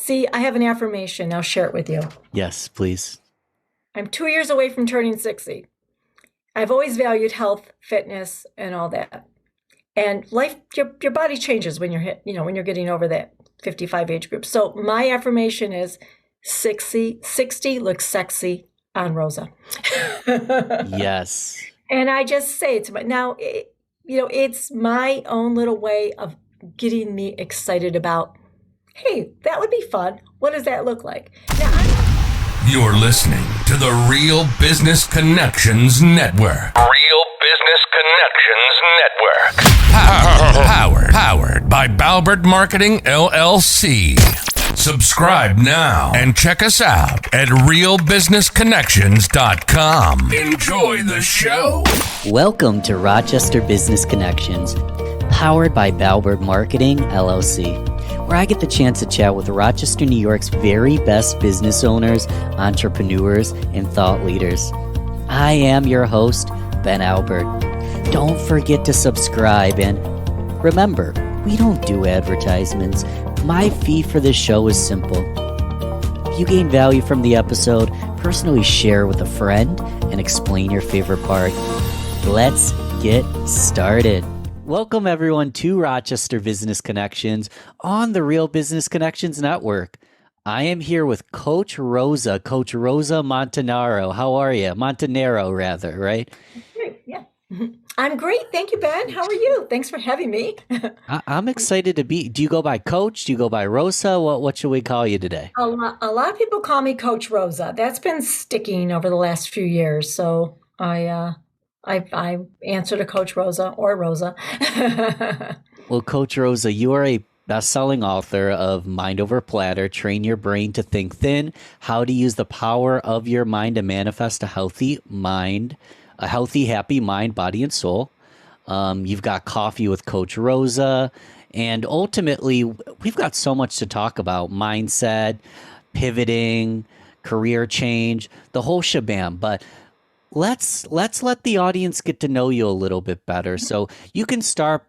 See, I have an affirmation. I'll share it with you. Yes, please. I'm 2 years away from turning 60. I've always valued health, fitness, and all that. And life, your body changes when when you're getting over that 55 age group. So my affirmation is 60 looks sexy on Rosa. Yes. And I just say it to it's my own little way of getting me excited about, hey, that would be fun. What does that look like? You're listening to the Real Business Connections Network. Real Business Connections Network. Powered by Balbert Marketing, LLC. Subscribe now and check us out at realbusinessconnections.com. Enjoy the show. Welcome to Rochester Business Connections, powered by Balbert Marketing, LLC, where I get the chance to chat with Rochester, New York's very best business owners, entrepreneurs, and thought leaders. I am your host, Ben Albert. Don't forget to subscribe, and remember, we don't do advertisements. My fee for this show is simple. If you gain value from the episode, personally share with a friend and explain your favorite part. Let's get started. Welcome everyone to Rochester Business Connections on the Real Business Connections Network. I am here with Coach Rosa Montanaro. How are you? Montanaro, rather, right? Great, yeah. I'm great. Thank you, Ben. How are you? Thanks for having me. I'm excited to be. Do you go by Coach? Do you go by Rosa? What should we call you today? A lot of people call me Coach Rosa. That's been sticking over the last few years. So I answer to Coach Rosa or Rosa. Well, Coach Rosa, you are a best-selling author of Mind Over Platter, Train Your Brain to Think Thin, How to Use the Power of Your Mind to Manifest a Healthy Mind, a Healthy, Happy Mind, Body, and Soul. You've got Coffee with Coach Rosa, and ultimately, we've got so much to talk about: mindset, pivoting, career change, the whole shabam. But let's let the audience get to know you a little bit better. So you can start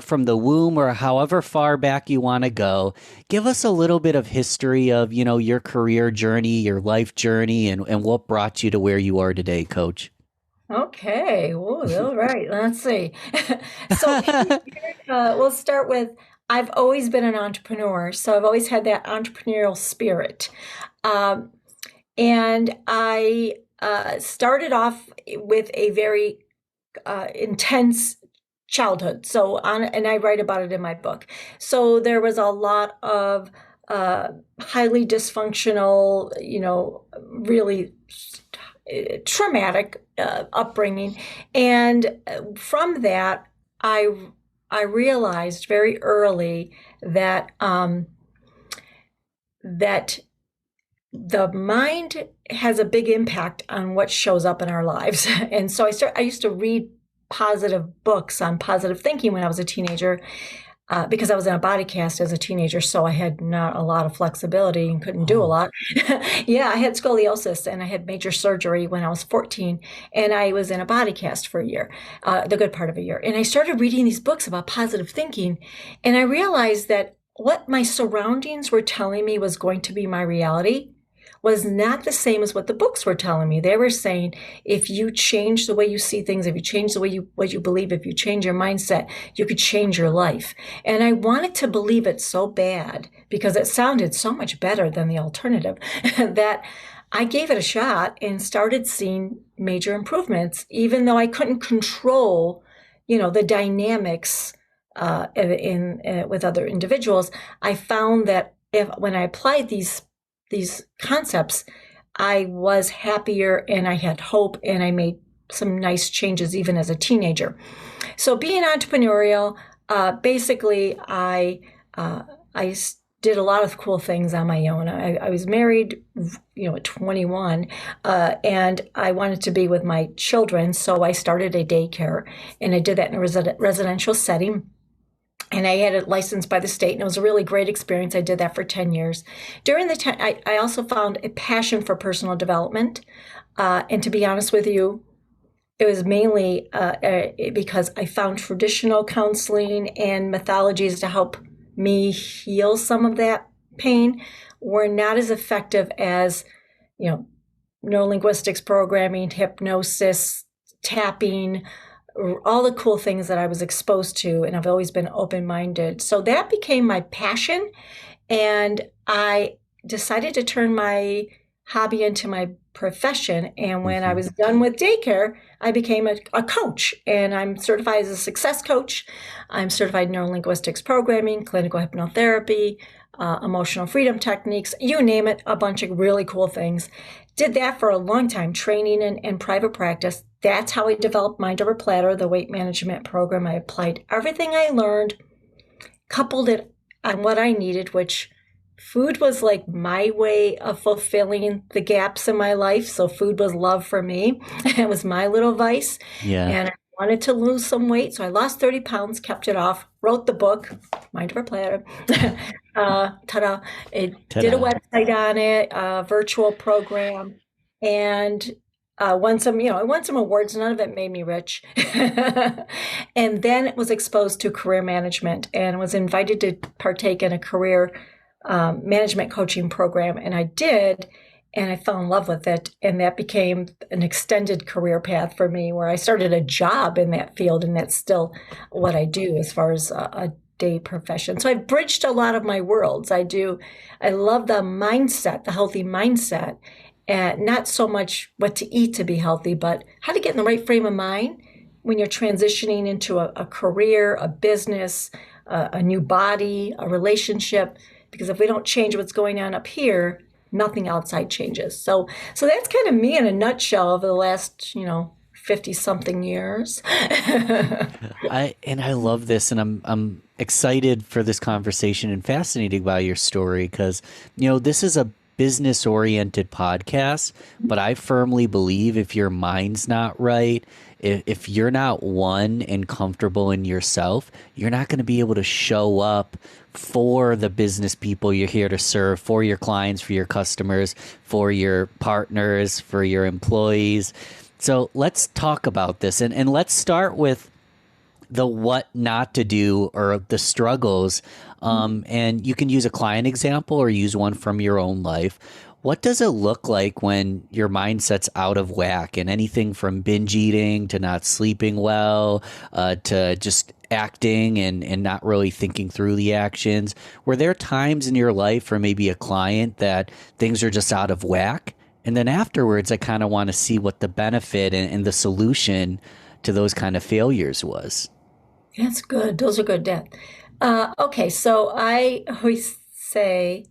from the womb or however far back you want to go. Give us a little bit of history of, your career journey, your life journey, and what brought you to where you are today, Coach. Okay. Well, all right. Let's see. So we'll start with, I've always been an entrepreneur. So I've always had that entrepreneurial spirit. And I started off with a very intense childhood. And I write about it in my book. So there was a lot of highly dysfunctional, really traumatic upbringing. And from that, I realized very early that that the mind has a big impact on what shows up in our lives. And so I used to read positive books on positive thinking when I was a teenager, because I was in a body cast as a teenager, so I had not a lot of flexibility and couldn't do a lot. Yeah, I had scoliosis and I had major surgery when I was 14, and I was in a body cast for a year, the good part of a year. And I started reading these books about positive thinking, and I realized that what my surroundings were telling me was going to be my reality was not the same as what the books were telling me. They were saying, if you change the way you see things, if you change the way what you believe, if you change your mindset, you could change your life. And I wanted to believe it so bad because it sounded so much better than the alternative that I gave it a shot and started seeing major improvements, even though I couldn't control, the dynamics with other individuals. I found that when I applied these concepts, I was happier and I had hope, and I made some nice changes even as a teenager. So being entrepreneurial, basically I did a lot of cool things on my own. I was married, at 21, and I wanted to be with my children. So I started a daycare, and I did that in a residential setting. And I had it licensed by the state, and it was a really great experience. I did that for 10 years. During the time, I also found a passion for personal development. And to be honest with you, it was mainly because I found traditional counseling and methodologies to help me heal some of that pain were not as effective as, you know, neurolinguistics programming, hypnosis, tapping, all the cool things that I was exposed to, and I've always been open-minded. So that became my passion, and I decided to turn my hobby into my profession. And when I was done with daycare, I became a coach, and I'm certified as a success coach. I'm certified in neurolinguistics programming, clinical hypnotherapy, emotional freedom techniques, you name it, a bunch of really cool things. Did that for a long time, training and private practice. That's how I developed Mind Over Platter, the weight management program. I applied everything I learned, coupled it on what I needed, which food was like my way of fulfilling the gaps in my life. So food was love for me. It was my little vice. Yeah. And I wanted to lose some weight. So I lost 30 pounds, kept it off, wrote the book, Mind Over Platter. Ta-da. Did a website on it, a virtual program, and won some awards. None of it made me rich. And then was exposed to career management and was invited to partake in a career management coaching program. And I did, and I fell in love with it. And that became an extended career path for me, where I started a job in that field. And that's still what I do as far as a day profession. So I've bridged a lot of my worlds. I love the mindset, the healthy mindset, and not so much what to eat to be healthy, but how to get in the right frame of mind when you're transitioning into a career, a business, a new body, a relationship. Because if we don't change what's going on up here, nothing outside changes. So that's kind of me in a nutshell over the last, 50 something years. I love this, and I'm excited for this conversation and fascinated by your story, because this is a business oriented podcast, but I firmly believe if your mind's not right, if you're not one and comfortable in yourself, you're not going to be able to show up for the business people you're here to serve, for your clients, for your customers, for your partners, for your employees. So let's talk about this, and let's start with the what not to do, or the struggles. And you can use a client example or use one from your own life. What does it look like when your mindset's out of whack, and anything from binge eating to not sleeping well, to just acting and not really thinking through the actions? Were there times in your life, or maybe a client, that things are just out of whack? And then afterwards, I kind of want to see what the benefit and the solution to those kind of failures was. That's good. Those are good, Dad. Okay, so I always say,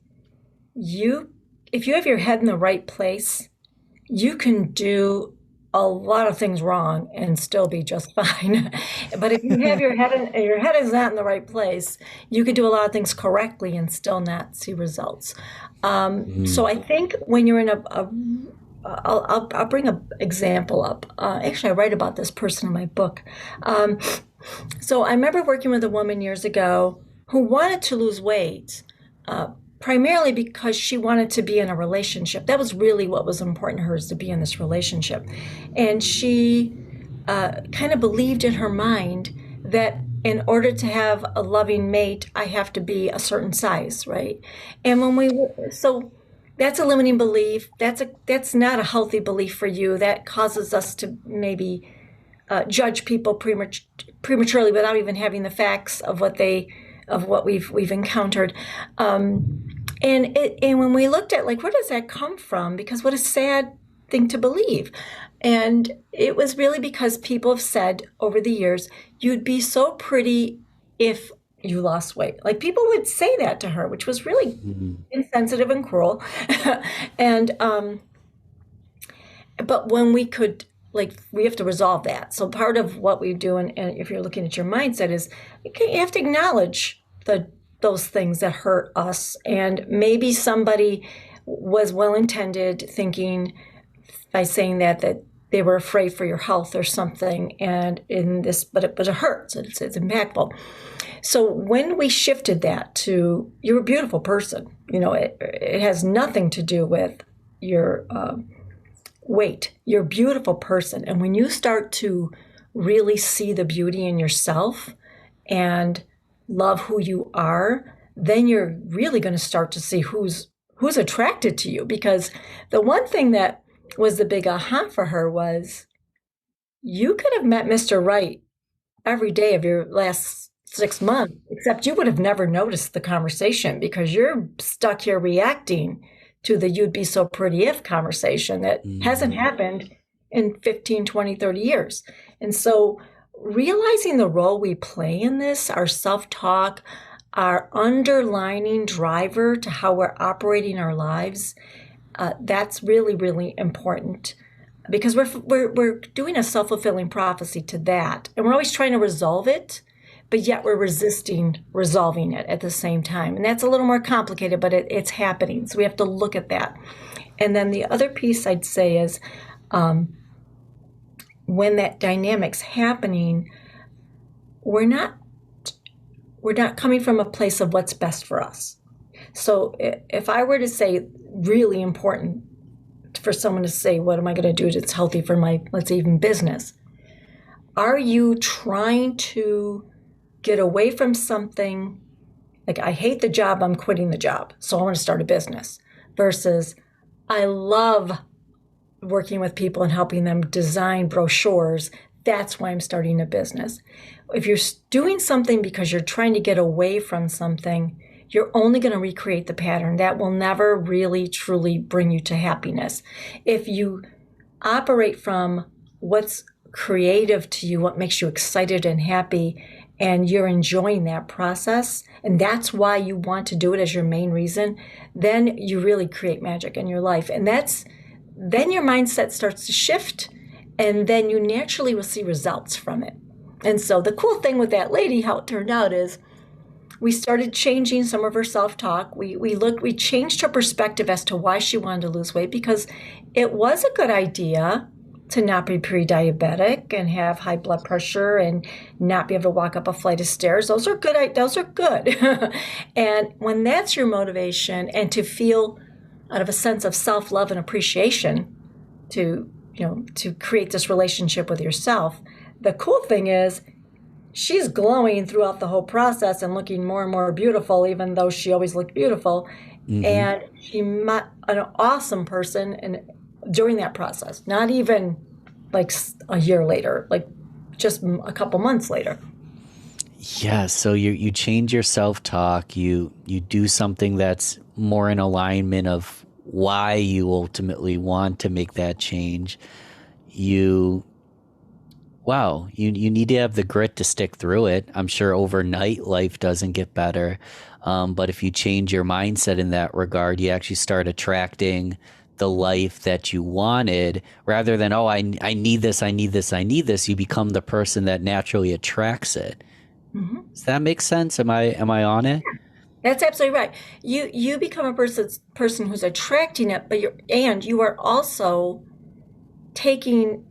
if you have your head in the right place, you can do a lot of things wrong and still be just fine. But if you have your head is not in the right place, you could do a lot of things correctly and still not see results. So I think when you're in I'll bring an example up. Actually, I write about this person in my book. So I remember working with a woman years ago who wanted to lose weight, primarily because she wanted to be in a relationship. That was really what was important to her, is to be in this relationship. And she kind of believed in her mind that in order to have a loving mate, I have to be a certain size, right? And so that's a limiting belief. That's not a healthy belief for you. That causes us to maybe judge people prematurely without even having the facts of what we've encountered. And when we looked at, like, where does that come from? Because what a sad thing to believe. And it was really because people have said over the years, you'd be so pretty if you lost weight. Like, people would say that to her, which was really insensitive and cruel. And but when we could, we have to resolve that. So part of what we do, and if you're looking at your mindset, is you have to acknowledge those things that hurt us. And maybe somebody was well-intended, thinking by saying that they were afraid for your health or something. And but it hurts. It's impactful. So when we shifted that to, you're a beautiful person, it has nothing to do with your weight. You're a beautiful person. And when you start to really see the beauty in yourself and love who you are, then you're really going to start to see who's attracted to you. Because the one thing that was the big aha for her was, you could have met Mr. Right every day of your last 6 months, except you would have never noticed the conversation because you're stuck here reacting to the "you'd be so pretty if" conversation that hasn't happened in 15, 20, 30 years. And so realizing the role we play in this, our self-talk, our underlining driver to how we're operating our lives, that's really, really important, because we're doing a self-fulfilling prophecy to that. And we're always trying to resolve it, but yet we're resisting resolving it at the same time. And that's a little more complicated, but it's happening. So we have to look at that. And then the other piece I'd say is, when that dynamic's happening, we're not coming from a place of what's best for us. So if I were to say, really important for someone to say, what am I going to do that's healthy for my, let's say, even business? Are you trying to get away from something like, I hate the job, I'm quitting the job, so I want to start a business, versus I love working with people and helping them design brochures, that's why I'm starting a business? If you're doing something because you're trying to get away from something, you're only going to recreate the pattern. That will never really, truly bring you to happiness. If you operate from what's creative to you, what makes you excited and happy, and you're enjoying that process, and that's why you want to do it as your main reason, then you really create magic in your life. And then your mindset starts to shift, and then you naturally will see results from it. And so the cool thing with that lady, how it turned out, is we started changing some of her self-talk. We changed her perspective as to why she wanted to lose weight, because it was a good idea to not be pre-diabetic and have high blood pressure and not be able to walk up a flight of stairs. Those are good. And when that's your motivation, and to feel out of a sense of self-love and appreciation to create this relationship with yourself, the cool thing is, she's glowing throughout the whole process and looking more and more beautiful, even though she always looked beautiful. And she met an awesome person during that process, not even like a year later, like just a couple months later. Yeah, so you change your self-talk, you do something that's more in alignment of why you ultimately want to make that change. You need to have the grit to stick through it. I'm sure overnight life doesn't get better. But if you change your mindset in that regard, you actually start attracting the life that you wanted, rather than, I need this, I need this, I need this. You become the person that naturally attracts it. Does that make sense? Am I on it? That's absolutely right. You become a person who's attracting it, but you are also taking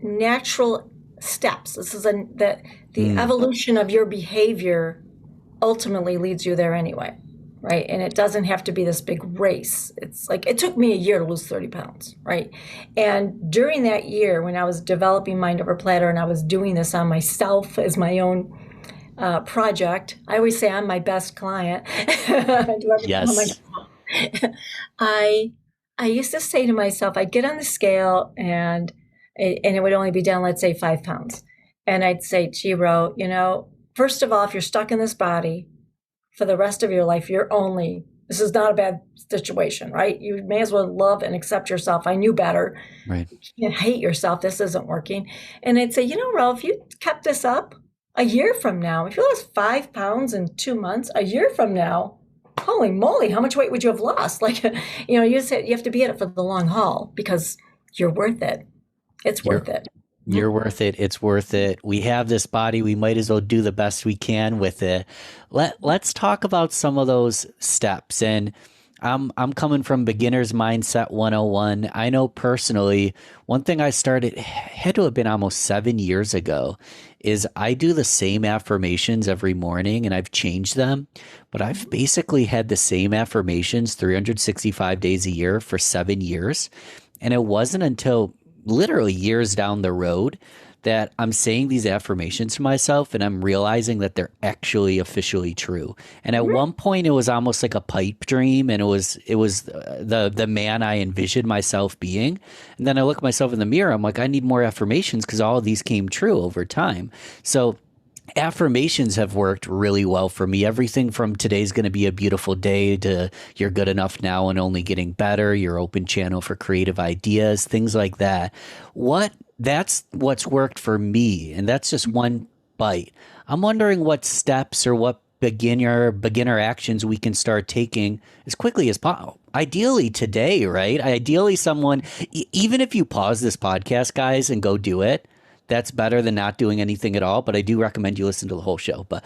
natural steps. This is the evolution of your behavior ultimately leads you there anyway, right? And it doesn't have to be this big race. It's like, it took me a year to lose 30 pounds, right? And during that year, when I was developing Mind Over Platter and I was doing this on myself as my own project, I always say I'm my best client. Yes. I used to say to myself, I'd get on the scale and it would only be down, let's say, 5 pounds. And I'd say, gee, Ro, first of all, if you're stuck in this body for the rest of your life, this is not a bad situation, right? You may as well love and accept yourself. I knew better. Right. You can't hate yourself. This isn't working. And I'd say, Ro, if you kept this up a year from now, if you lost 5 pounds in 2 months, a year from now, holy moly, how much weight would you have lost? Like, you have to be in it for the long haul, because you're worth it. It's worth it. You're worth it. It's worth it. We have this body. We might as well do the best we can with it. Let's talk about some of those steps. And I'm coming from Beginner's Mindset 101. I know personally, one thing I started, had to have been almost 7 years ago, is I do the same affirmations every morning, and I've changed them, but I've basically had the same affirmations 365 days a year for 7 years. And it wasn't until literally years down the road that I'm saying these affirmations to myself and I'm realizing that they're actually officially true. And at one point it was almost like a pipe dream, and it was the man I envisioned myself being. And then I look myself in the mirror, I'm like, I need more affirmations because all of these came true over time. So affirmations have worked really well for me. Everything from today's going to be a beautiful day to you're good enough now and only getting better, your open channel for creative ideas, things like that. That's what's worked for me. And that's just one bite. I'm wondering what steps or what beginner actions we can start taking as quickly as possible. Ideally today, right? Ideally someone, even if you pause this podcast, guys, and go do it, that's better than not doing anything at all, but I do recommend you listen to the whole show. But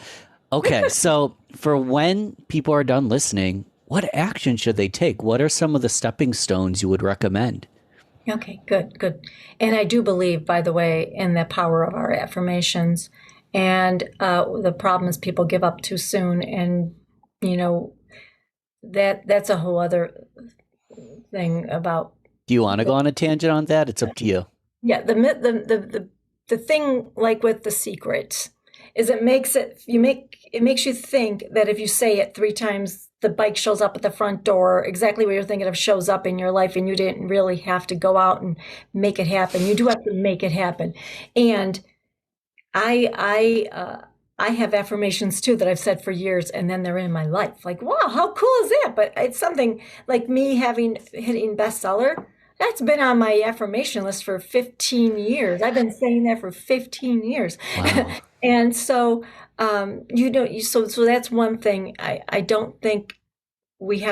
okay, so for when people are done listening, what action should they take? What are some of the stepping stones you would recommend? Okay, good. And I do believe, by the way, in the power of our affirmations. And the problem is people give up too soon. And, that's a whole other thing about. Do you want to go on a tangent on that? It's up to you. Yeah, the thing, like with The Secret, is it makes you think that if you say it 3 times, the bike shows up at the front door, exactly what you're thinking of shows up in your life, and you didn't really have to go out and make it happen. You do have to make it happen. And I have affirmations too that I've said for years, and then they're in my life. Like, wow, how cool is that? But it's something like me hitting bestseller. That's been on my affirmation list for 15 years. I've been saying that for 15 years. Wow. And so, so that's one thing. I don't think we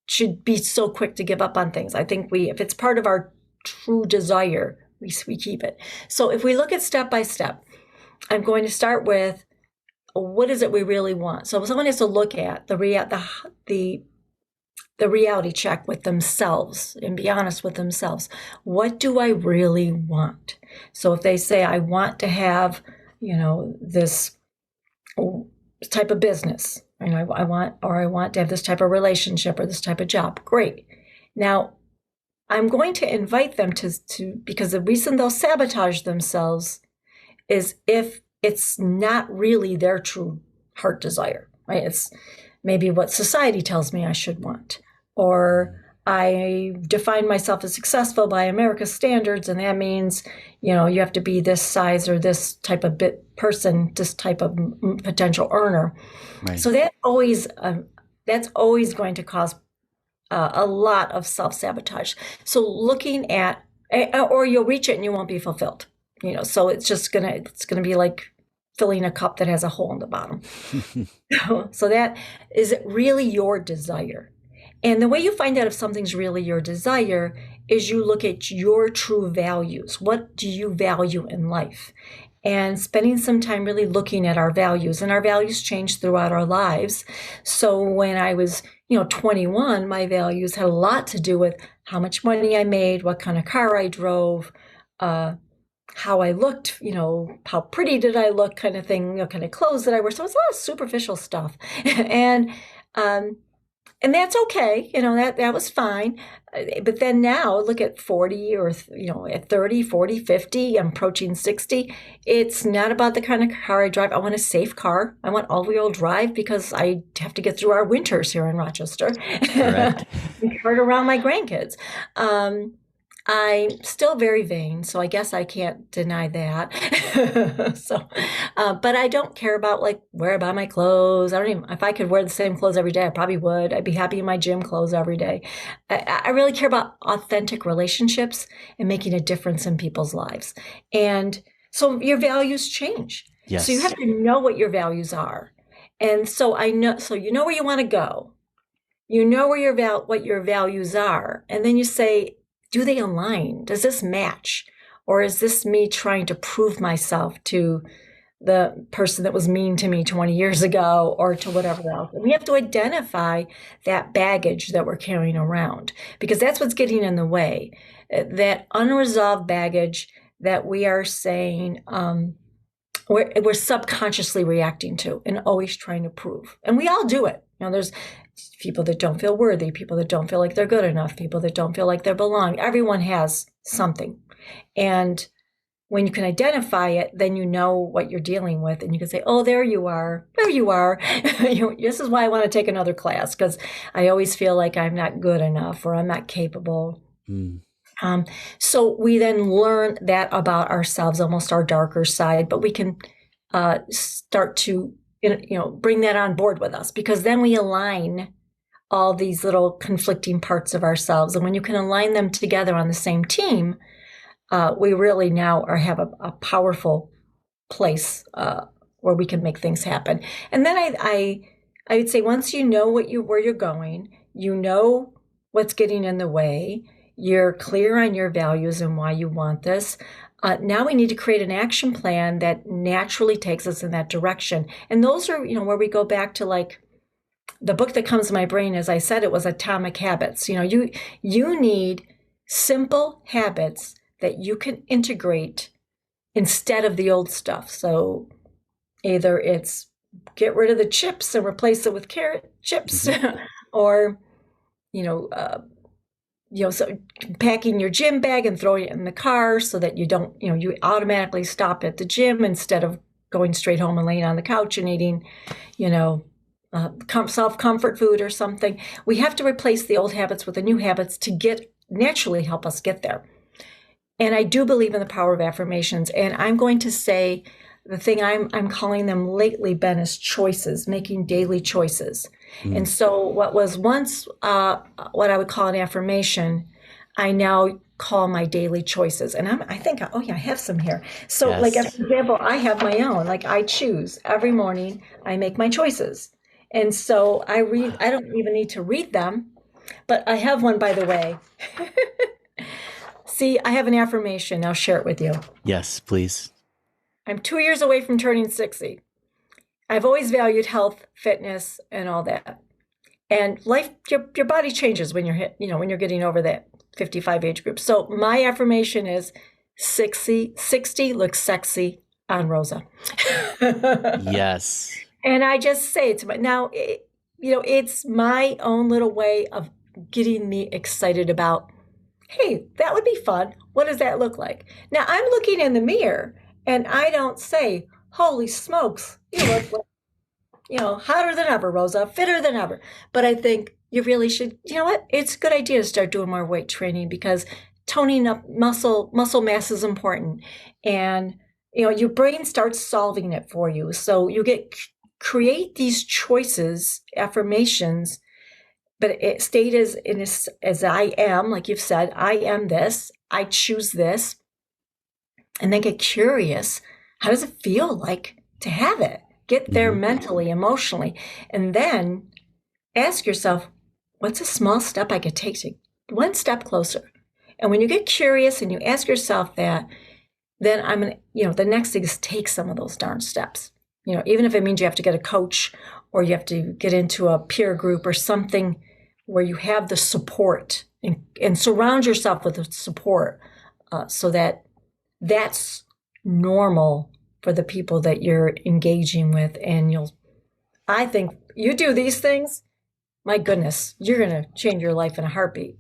should be so quick to give up on things. I think if it's part of our true desire, we keep it. So if we look at step by step, I'm going to start with, what is it we really want? So someone has to look at the reality check with themselves and be honest with themselves. What do I really want? So if they say, I want to have, this type of business, I want to have this type of relationship or this type of job. Great. Now I'm going to invite them to because the reason they'll sabotage themselves is if it's not really their true heart desire, right? It's maybe what society tells me I should want. Or I define myself as successful by America's standards, and that means, you have to be this size or this type of person, this type of potential earner. Right. So that's always going to cause a lot of self-sabotage. So looking at, or you'll reach it and you won't be fulfilled. So it's gonna be like filling a cup that has a hole in the bottom. So that is it really your desire. And the way you find out if something's really your desire is you look at your true values. What do you value in life? And spending some time really looking at our values. And our values change throughout our lives. So when I was, 21, my values had a lot to do with how much money I made, what kind of car I drove, how I looked, how pretty did I look, kind of thing, kind of clothes that I wear. So it's a lot of superficial stuff. And that's okay, that was fine. But then now look at 40 or, at 30, 40, 50, I'm approaching 60. It's not about the kind of car I drive. I want a safe car. I want all-wheel drive because I have to get through our winters here in Rochester. Correct. And cart around my grandkids. I'm still very vain, so I guess I can't deny that. But I don't care about where I buy my clothes. If I could wear the same clothes every day, I probably would. I'd be happy in my gym clothes every day. I really care about authentic relationships and making a difference in people's lives. And so your values change. Yes. So you have to know what your values are. And so you know where you want to go. You know what your values are. And then you say, do they align? Does this match? Or is this me trying to prove myself to the person that was mean to me 20 years ago or to whatever else? And we have to identify that baggage that we're carrying around because that's what's getting in the way. That unresolved baggage that we are saying we're subconsciously reacting to and always trying to prove. And we all do it. There's people that don't feel worthy, people that don't feel like they're good enough, people that don't feel like they belong. Everyone has something. And when you can identify it, then you know what you're dealing with, and you can say, oh, there you are. This is why I want to take another class, because I always feel like I'm not good enough or I'm not capable. Mm. So we then learn that about ourselves, almost our darker side, but we can start to, bring that on board with us, because then we align all these little conflicting parts of ourselves. And when you can align them together on the same team, we really now have a powerful place where we can make things happen. And then I would say, once you know where you're going, you know what's getting in the way, you're clear on your values and why you want this. Now we need to create an action plan that naturally takes us in that direction. And those are, where we go back to, like, the book that comes to my brain, as I said, it was Atomic Habits. You need simple habits that you can integrate instead of the old stuff. So either it's get rid of the chips and replace it with carrot chips, or, so packing your gym bag and throwing it in the car so that you don't, you automatically stop at the gym instead of going straight home and laying on the couch and eating, self-comfort food or something. We have to replace the old habits with the new habits to naturally help us get there. And I do believe in the power of affirmations. And I'm going to say the thing I'm calling them lately, Ben, is choices, making daily choices. And so what was once what I would call an affirmation, I now call my daily choices. And I think, I have some here. So Yes. like, for example, I have my own, like, I choose every morning, I make my choices. And so I don't even need to read them, but I have one, by the way. See, I have an affirmation. I'll share it with you. Yes, please. I'm 2 years away from turning 60. I've always valued health, fitness, and all that. And life, your body changes when when you're getting over that 55 age group. So my affirmation is 60 looks sexy on Rosa. Yes. And I just say it to now, it's my own little way of getting me excited about, hey, that would be fun. What does that look like? Now, I'm looking in the mirror and I don't say, holy smokes, you look like, hotter than ever, Rosa, fitter than ever. But I think you really should, it's a good idea to start doing more weight training, because toning up muscle mass is important. And, your brain starts solving it for you. So you create these choices, affirmations, but it state as I am, like you've said, I am this, I choose this, and then get curious. How does it feel like to have it? Get there mentally, emotionally, and then ask yourself, what's a small step I could take to one step closer? And when you get curious and you ask yourself that, then the next thing is take some of those darn steps. Even if it means you have to get a coach or you have to get into a peer group or something where you have the support and surround yourself with the support so that's normal for the people that you're engaging with. And I think you do these things, my goodness, you're going to change your life in a heartbeat.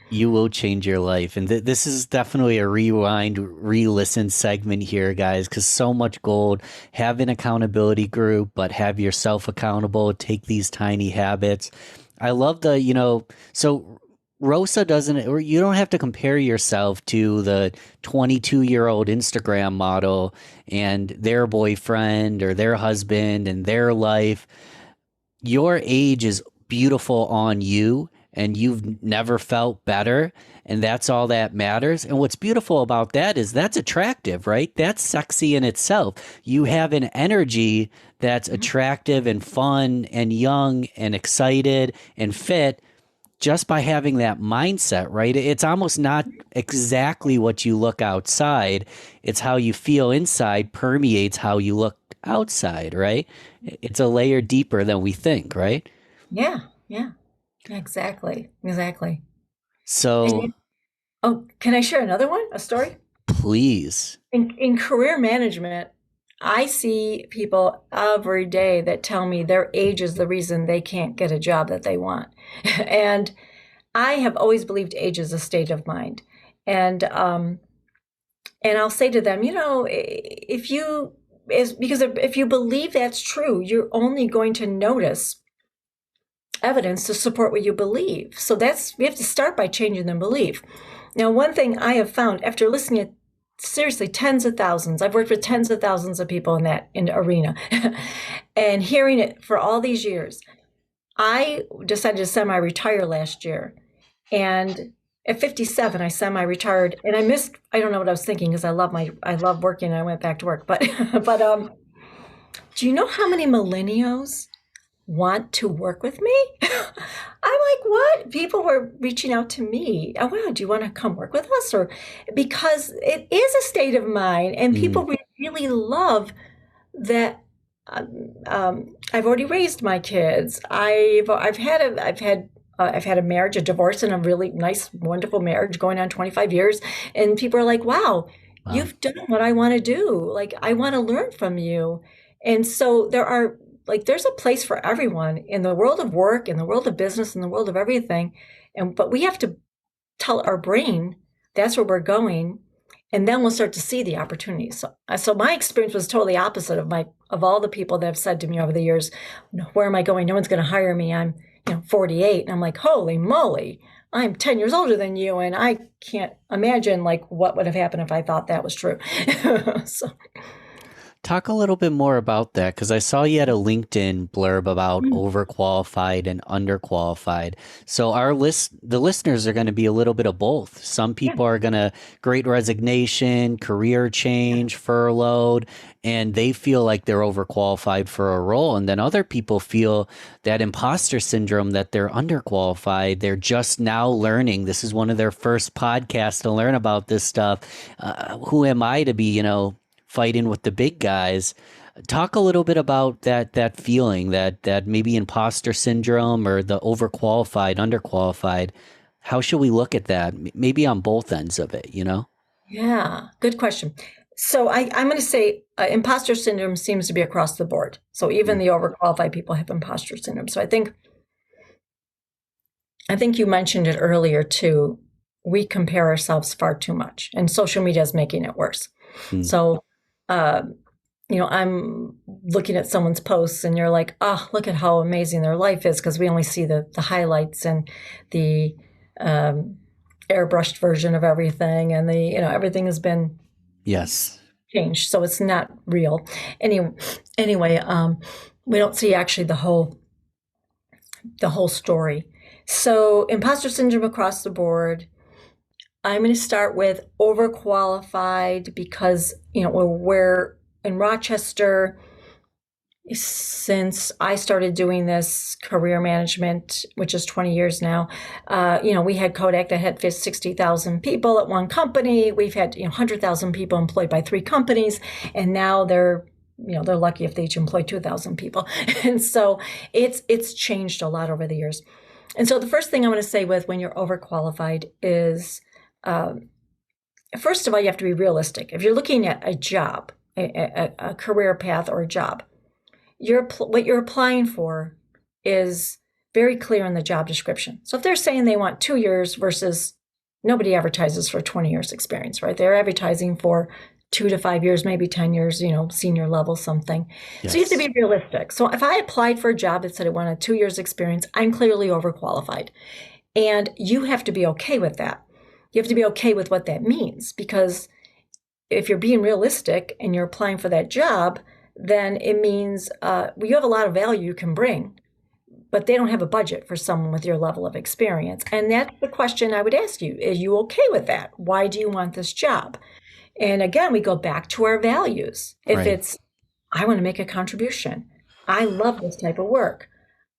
You will change your life. And this is definitely a rewind, re-listen segment here, guys, because so much gold. Have an accountability group, but have yourself accountable. Take these tiny habits. I love so Rosa you don't have to compare yourself to the 22-year-old Instagram model and their boyfriend or their husband and their life. Your age is beautiful on you, and you've never felt better, and that's all that matters. And what's beautiful about that is that's attractive, right? That's sexy in itself. You have an energy that's attractive and fun and young and excited and fit just by having that mindset, right? It's almost not exactly what you look outside. It's how you feel inside permeates how you look outside, right? It's a layer deeper than we think, right? Yeah. Exactly. So, can I share another one? A story? please. In career management, I see people every day that tell me their age is the reason they can't get a job that they want. And I have always believed age is a state of mind. And And I'll say to them, if you believe that's true, you're only going to notice evidence to support what you believe. So we have to start by changing the belief. Now, one thing I have found after listening to seriously tens of thousands, I've worked with tens of thousands of people in the arena, and hearing it for all these years, I decided to semi-retire last year. And at 57, I semi-retired, and I don't know what I was thinking, because I love working, and I went back to work. But do you know how many millennials want to work with me? I'm like, what? People were reaching out to me. Oh, wow, do you want to come work with us? Or because it is a state of mind, and people really love that. I've already raised my kids. I've had a marriage, a divorce, and a really nice, wonderful marriage going on 25 years. And people are like, wow, you've done what I want to do. Like, I want to learn from you. And so there's a place for everyone in the world of work, in the world of business, in the world of everything. But we have to tell our brain that's where we're going, and then we'll start to see the opportunities. So my experience was totally opposite of all the people that have said to me over the years, where am I going? No one's going to hire me. I'm 48. And I'm like, holy moly, I'm 10 years older than you. And I can't imagine what would have happened if I thought that was true. So. Talk a little bit more about that, because I saw you had a LinkedIn blurb about overqualified and underqualified. So the listeners are going to be a little bit of both. Some people are going to great resignation, career change, furloughed, and they feel like they're overqualified for a role. And then other people feel that imposter syndrome, that they're underqualified. They're just now learning. This is one of their first podcasts to learn about this stuff. Who am I to be, fighting with the big guys? Talk a little bit about that feeling, that maybe imposter syndrome, or the overqualified, underqualified. How should we look at that? Maybe on both ends of it, Yeah, good question. So I'm going to say imposter syndrome seems to be across the board. So even the overqualified people have imposter syndrome. So I think you mentioned it earlier too. We compare ourselves far too much, and social media is making it worse. So I'm looking at someone's posts, and you're like, oh, look at how amazing their life is, because we only see the highlights and the airbrushed version of everything, and everything has been changed, so it's not real. Anyway, we don't see actually the whole story. So imposter syndrome across the board. I'm going to start with overqualified, because, we're in Rochester. Since I started doing this career management, which is 20 years now, we had Kodak that had 60,000 people at one company. We've had 100,000 people employed by 3 companies, and now they're lucky if they each employ 2,000 people. And so it's changed a lot over the years. And so the first thing I want to say with when you're overqualified is, first of all, you have to be realistic. If you're looking at a job, a career path or a job, what you're applying for is very clear in the job description. So if they're saying they want 2 years versus nobody advertises for 20 years experience, right? They're advertising for 2 to 5 years, maybe 10 years, senior level something. Yes. So you have to be realistic. So if I applied for a job that said I wanted 2 years experience, I'm clearly overqualified. And you have to be okay with that. You have to be okay with what that means, because if you're being realistic and you're applying for that job, then it means you have a lot of value you can bring, but they don't have a budget for someone with your level of experience. And that's the question I would ask you. Are you okay with that? Why do you want this job? And again, we go back to our values. If it's, I want to make a contribution. I love this type of work.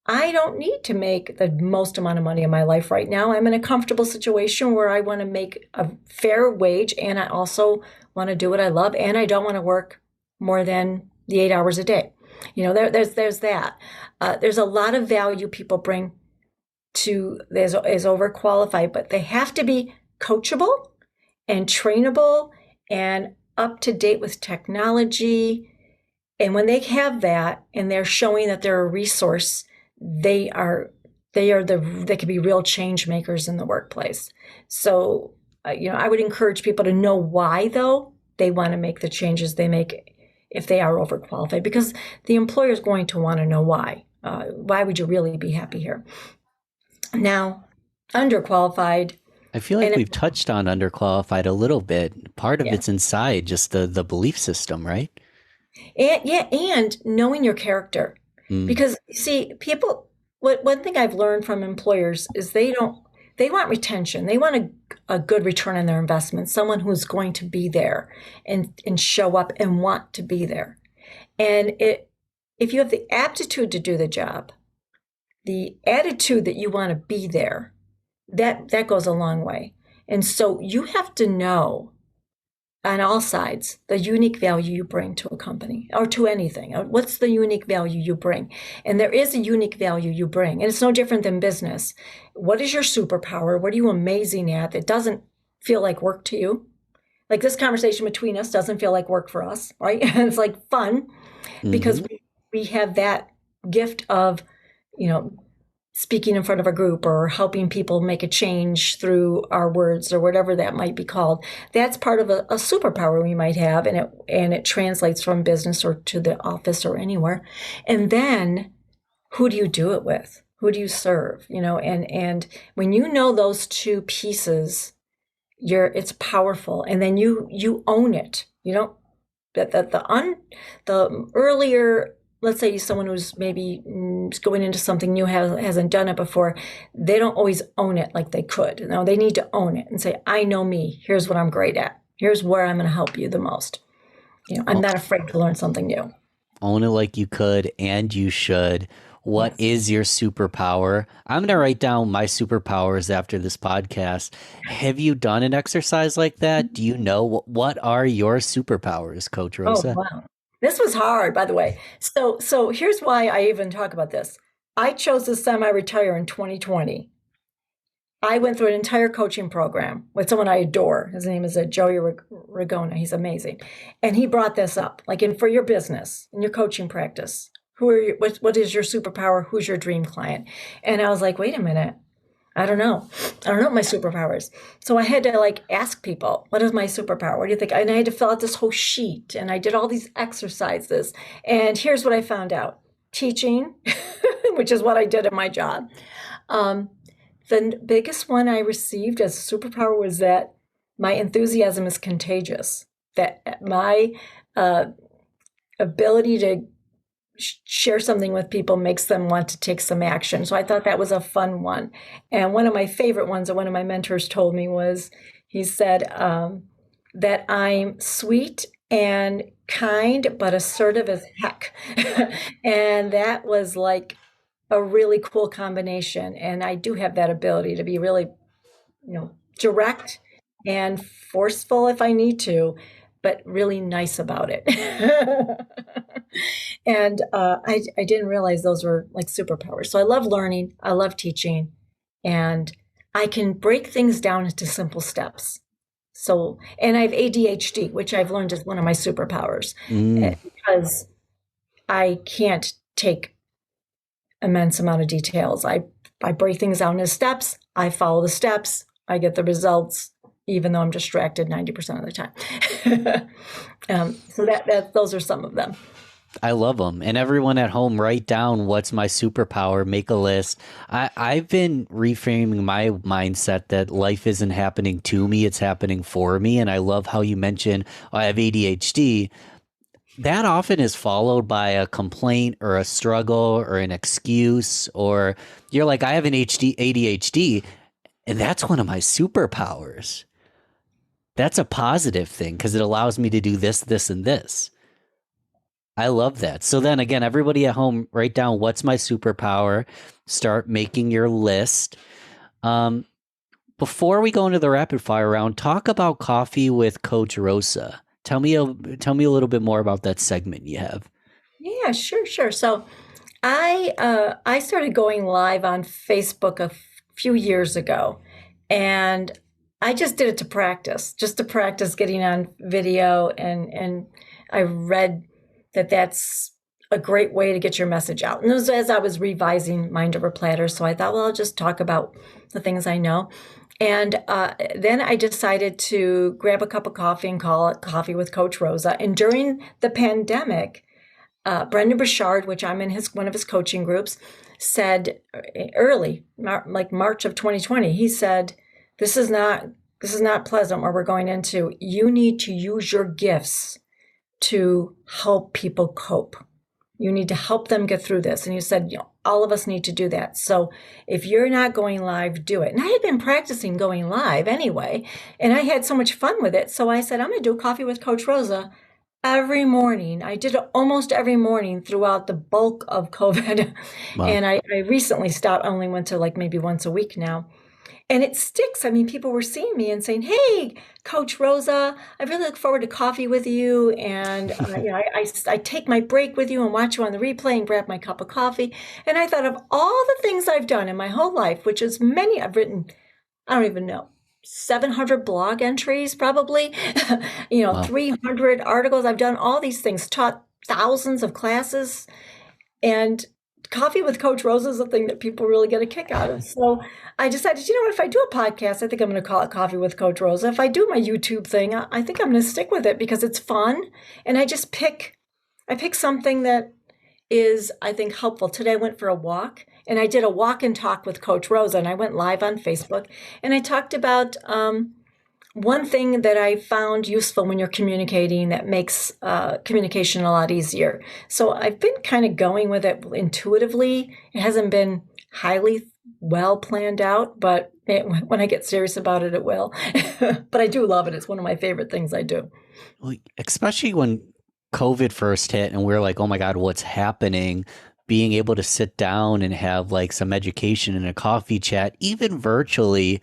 I don't need to make the most amount of money in my life right now. I'm in a comfortable situation where I want to make a fair wage, and I also want to do what I love, and I don't want to work more than the 8 hours a day. There's that. There's a lot of value people bring to is overqualified, but they have to be coachable and trainable and up to date with technology. And when they have that and they're showing that they're a resource, they can be real change makers in the workplace. So I would encourage people to know why, though, they want to make the changes they make if they are overqualified, because the employer is going to want to know why. Why would you really be happy here? Now, underqualified. I feel like And we've touched on underqualified a little bit. Part of yeah, it's inside just the belief system, right? and knowing your character, Mm. because see, people. One thing I've learned from employers is they want retention. They want a good return on their investment, someone who's going to be there and show up and want to be there. And if you have the aptitude to do the job, the attitude that you want to be there, that goes a long way. And so you have to know on all sides the unique value you bring to a company or to anything. What's the unique value you bring? And there is a unique value you bring, and it's no different than business. What is your superpower? What are you amazing at that doesn't feel like work to you? Like this conversation between us doesn't feel like work for us, right? It's like fun because Hmm. we have that gift of, speaking in front of a group or helping people make a change through our words or whatever that might be called. That's part of a superpower we might have, and it translates from business or to the office or anywhere. And then who do you do it with? Who do you serve? And when you know those two pieces, it's powerful, and then you own it. You don't that the earlier, let's say someone who's maybe going into something new, hasn't done it before, they don't always own it like they could. No, they need to own it and say, I know me. Here's what I'm great at. Here's where I'm going to help you the most. I'm not afraid to learn something new. Own it like you could and you should. What is your superpower? I'm going to write down my superpowers after this podcast. Have you done an exercise like that? Do you know what are your superpowers, Coach Oh, Rosa? wow. This was hard, by the way. So here's why I even talk about this. I chose to semi-retire in 2020. I went through an entire coaching program with someone I adore. His name is Joey Ragona. He's amazing. And he brought this up, like for your business, in your coaching practice. What is your superpower? Who's your dream client? And I was like, wait a minute. I don't know what my superpower is. So I had to ask people, what is my superpower? What do you think? And I had to fill out this whole sheet, and I did all these exercises. And here's what I found out. Teaching, which is what I did in my job. The biggest one I received as a superpower was that my enthusiasm is contagious, that my ability to share something with people makes them want to take some action. So I thought that was a fun one. And one of my favorite ones that one of my mentors told me was, he said that I'm sweet and kind, but assertive as heck. And that was like a really cool combination. And I do have that ability to be really, direct and forceful if I need to, but really nice about it. And I didn't realize those were like superpowers. So I love learning. I love teaching. And I can break things down into simple steps. So, and I have ADHD, which I've learned is one of my superpowers, because I can't take immense amount of details. I break things down into steps. I follow the steps. I get the results, even though I'm distracted 90% of the time. So those are some of them. I love them. And everyone at home, write down what's my superpower, make a list. I've been reframing my mindset that life isn't happening to me, it's happening for me. And I love how you mentioned I have ADHD. That often is followed by a complaint or a struggle or an excuse, or you're like, I have an ADHD, and that's one of my superpowers. That's a positive thing because it allows me to do this, this, and this. I love that. So then again, everybody at home, write down what's my superpower. Start making your list. Before we go into the rapid fire round, talk about Coffee with Coach Rosa. Tell me a little bit more about that segment you have. Yeah, sure. So I started going live on Facebook a few years ago, and I just did it to practice getting on video, and I read that's a great way to get your message out. And it was as I was revising Mind Over Platter. So I thought, well, I'll just talk about the things I know. And then I decided to grab a cup of coffee and call it Coffee with Coach Rosa. And during the pandemic, Brendan Burchard, which I'm in one of his coaching groups, said early, like March of 2020, he said, this is not pleasant where we're going into. You need to use your gifts to help people cope. You need to help them get through this. And you said, all of us need to do that. So if you're not going live, do it. And I had been practicing going live anyway, and I had so much fun with it. So I said, I'm going to do Coffee with Coach Rosa every morning. I did it almost every morning throughout the bulk of COVID. Wow. And I recently stopped. I only went to like maybe once a week now. And it sticks. I mean, people were seeing me and saying, hey, Coach Rosa, I really look forward to coffee with you. And I take my break with you and watch you on the replay and grab my cup of coffee. And I thought of all the things I've done in my whole life, which is many. I've written, I don't even know, 700 blog entries probably, Wow. 300 articles. I've done all these things, taught thousands of classes. And Coffee with Coach Rosa is a thing that people really get a kick out of. So I decided, what, if I do a podcast, I think I'm going to call it Coffee with Coach Rosa. If I do my YouTube thing, I think I'm going to stick with it because it's fun. And I pick something that is, I think, helpful. Today I went for a walk and I did a walk and talk with Coach Rosa, and I went live on Facebook and I talked about one thing that I found useful when you're communicating that makes communication a lot easier. So I've been kind of going with it intuitively. It hasn't been highly well planned out, but when I get serious about it, it will. But I do love it. It's one of my favorite things I do. Well, especially when COVID first hit and we're like, oh my God, what's happening? Being able to sit down and have like some education and a coffee chat, even virtually,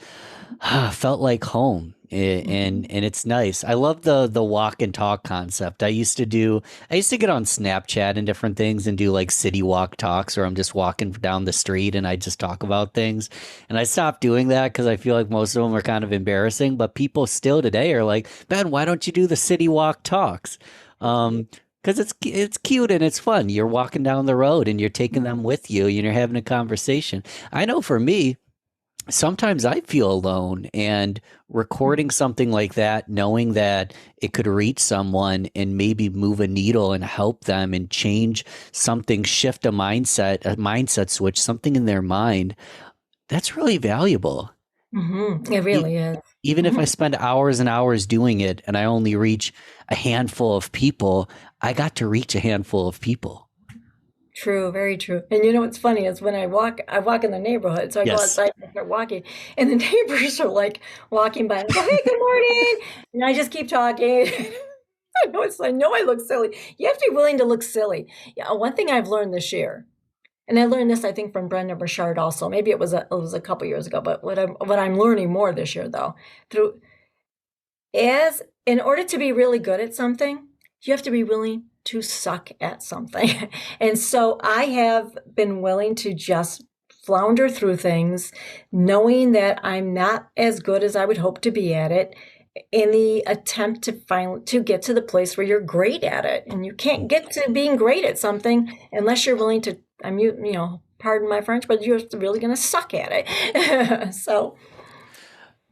felt like home. And it's nice. I love the walk and talk concept. I used to get on Snapchat and different things and do like city walk talks, or I'm just walking down the street and I just talk about things. And I stopped doing that because I feel like most of them are kind of embarrassing, but people still today are like, Ben, why don't you do the city walk talks? Because it's cute and it's fun. You're walking down the road and you're taking them with you and you're having a conversation. I know for me, sometimes I feel alone, and recording something like that, knowing that it could reach someone and maybe move a needle and help them and change something, shift a mindset switch, something in their mind, that's really valuable. Mm-hmm. It really is. Even if I spend hours and hours doing it and I only reach a handful of people, I got to reach a handful of people. True, very true. And what's funny is when I walk in the neighborhood. So I go outside and I start walking, and the neighbors are like walking by and I go, hey, good morning. And I just keep talking. I know I look silly. You have to be willing to look silly. Yeah, one thing I've learned this year, and I learned this, I think, from Brendan Burchard also. Maybe it was a couple years ago, but what I'm learning more this year, though, in order to be really good at something, you have to be willing to suck at something. And so I have been willing to just flounder through things, knowing that I'm not as good as I would hope to be at it, in the attempt to get to the place where you're great at it. And you can't get to being great at something unless you're willing to, pardon my French, but you're really going to suck at it. So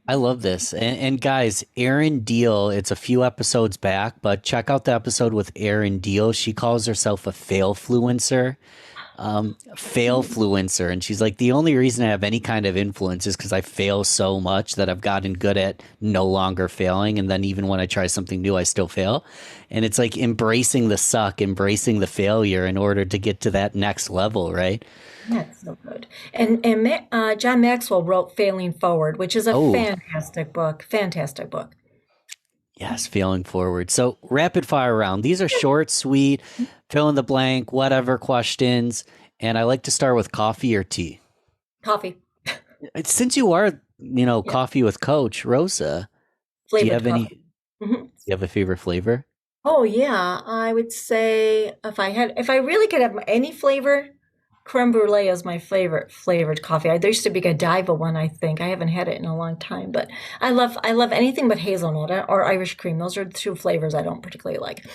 I love this. And guys, Erin Deal, it's a few episodes back, but check out the episode with Erin Deal. She calls herself a fail-fluencer. Fail-fluencer. And she's like, the only reason I have any kind of influence is because I fail so much that I've gotten good at no longer failing. And then even when I try something new, I still fail. And it's like embracing the suck, embracing the failure in order to get to that next level, right? That's so good. And John Maxwell wrote Failing Forward, which is a fantastic book. Fantastic book. Yes, Failing Forward. So rapid fire round. These are short, sweet, fill in the blank, whatever questions. And I like to start with coffee or tea. Coffee. Since you are, Coffee with Coach Rosa, do you have coffee. Do you have a favorite flavor? Oh yeah, I would say if I really could have any flavor, creme brulee is my favorite flavored coffee. There used to be a Godiva one, I think. I haven't had it in a long time, but I love anything but hazelnut or Irish cream. Those are the two flavors I don't particularly like.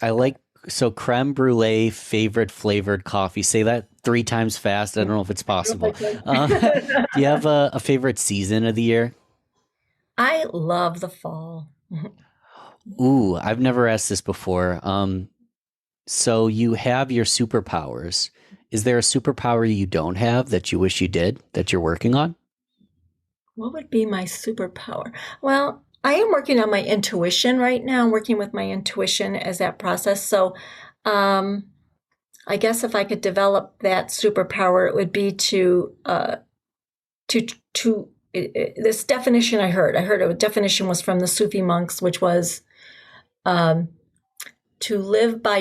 I like So creme brulee, favorite flavored coffee. Say that 3 times fast. I don't know if it's possible. Do you have a favorite season of the year? I love the fall. Ooh, I've never asked this before. So you have your superpowers. Is there a superpower you don't have that you wish you did that you're working on? What would be my superpower? Well, I am working on my intuition right now. I'm working with my intuition as that process. So, I guess if I could develop that superpower, it would be to this definition I heard. I heard a definition was from the Sufi monks, which was to live by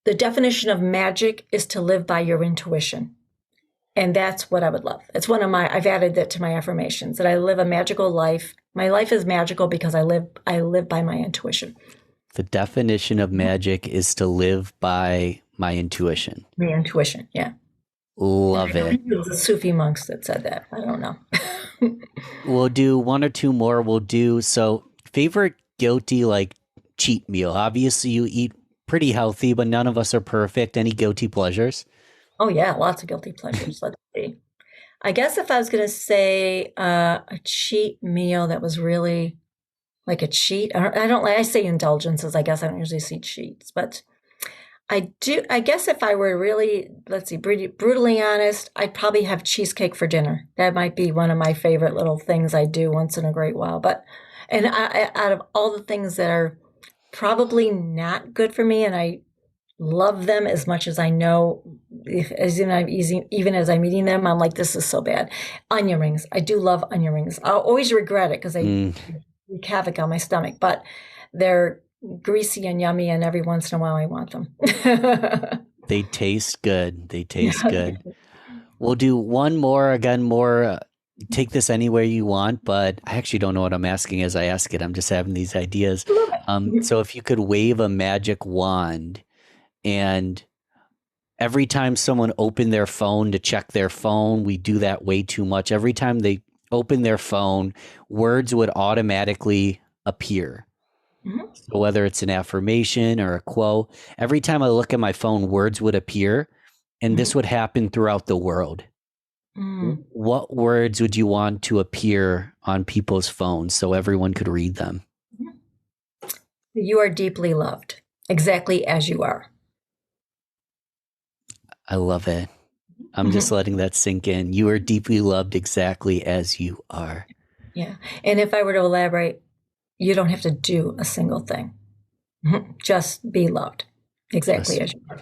the definition of magic is to live by your intuition. And that's what I would love. It's one of I've added that to my affirmations, that I live a magical life. My life is magical because I live by my intuition. The definition of magic is to live by my intuition. My intuition, yeah. Love it. It was the Sufi monks that said that. I don't know. We'll do one or two more. So favorite guilty, like cheat meal. Obviously you eat pretty healthy, but none of us are perfect. Any guilty pleasures? Oh yeah, lots of guilty pleasures. Let's see. I guess if I was going to say a cheat meal that was really like a cheat, I say indulgences. I guess I don't usually see cheats, but I do. I guess if I were really, let's see, brutally honest, I'd probably have cheesecake for dinner. That might be one of my favorite little things I do once in a great while. And out of all the things that are probably not good for me, and I love them as much as I know, even as I'm eating them, I'm like, this is so bad. Onion rings. I do love onion rings. I'll always regret it because they wreak havoc on my stomach, but they're greasy and yummy, and every once in a while I want them. They taste good. We'll do one more, take this anywhere you want, but I actually don't know what I'm asking as I ask it. I'm just having these ideas. So if you could wave a magic wand, and every time someone opened their phone to check their phone, we do that way too much. Every time they open their phone, words would automatically appear. Mm-hmm. So whether it's an affirmation or a quote, every time I look at my phone, words would appear, and this would happen throughout the world. What words would you want to appear on people's phones so everyone could read them? You are deeply loved, exactly as you are. I love it. I'm just letting that sink in. You are deeply loved exactly as you are. Yeah. And if I were to elaborate, you don't have to do a single thing. Just be loved exactly as you are.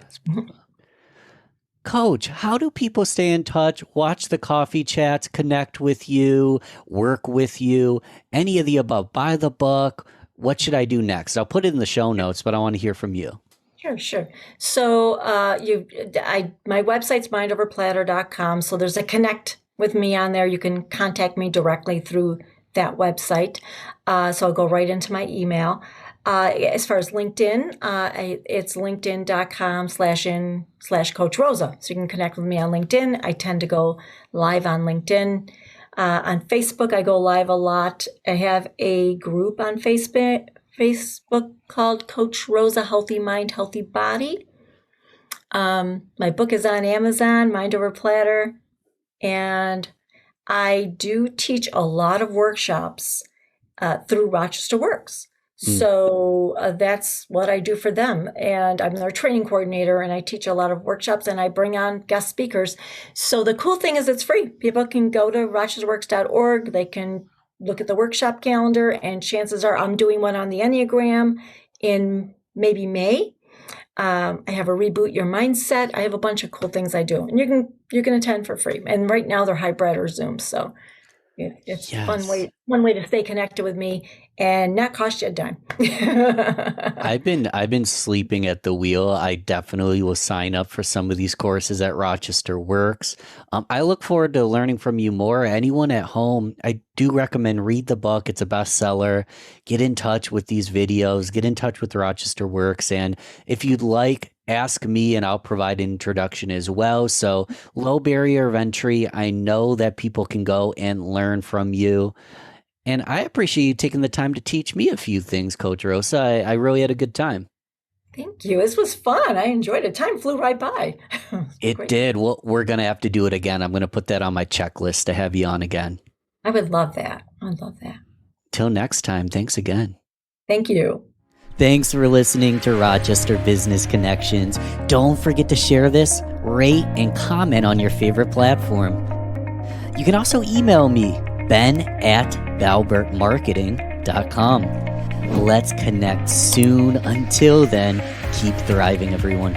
Coach, how do people stay in touch, watch the coffee chats, connect with you, work with you, any of the above? Buy the book. What should I do next? I'll put it in the show notes, but I want to hear from you. Sure. So my website's mindoverplatter.com. So there's a connect with me on there. You can contact me directly through that website. So I'll go right into my email. As far as LinkedIn, it's linkedin.com/Coach Rosa. So you can connect with me on LinkedIn. I tend to go live on LinkedIn. On Facebook, I go live a lot. I have a group on Facebook called Coach Rosa Healthy Mind, Healthy Body. My book is on Amazon, Mind Over Platter. And I do teach a lot of workshops through Rochester Works. So that's what I do for them. And I'm their training coordinator, and I teach a lot of workshops, and I bring on guest speakers. So the cool thing is it's free. People can go to rochesterworks.org. They can look at the workshop calendar, and chances are I'm doing one on the Enneagram in maybe May. I have a Reboot Your Mindset. I have a bunch of cool things I do, and you can attend for free. And right now they're hybrid or Zoom. So it's one way to stay connected with me and not cost you a dime. I've been sleeping at the wheel. I definitely will sign up for some of these courses at Rochester Works. I look forward to learning from you more. Anyone at home, I do recommend read the book. It's a bestseller. Get in touch with these videos. Get in touch with Rochester Works. And if you'd like, ask me and I'll provide an introduction as well. So low barrier of entry. I know that people can go and learn from you. And I appreciate you taking the time to teach me a few things, Coach Rosa. I really had a good time. Thank you. This was fun. I enjoyed it. Time flew right by. It Great. did. Well, we're going to have to do it again. I'm going to put that on my checklist to have you on again. I would love that. I'd love that. Till next time, thanks again. Thank you. Thanks for listening to Rochester Business Connections. Don't forget to share this, rate, and comment on your favorite platform. You can also email me, ben@balbertmarketing.com. Let's connect soon. Until then, keep thriving, everyone.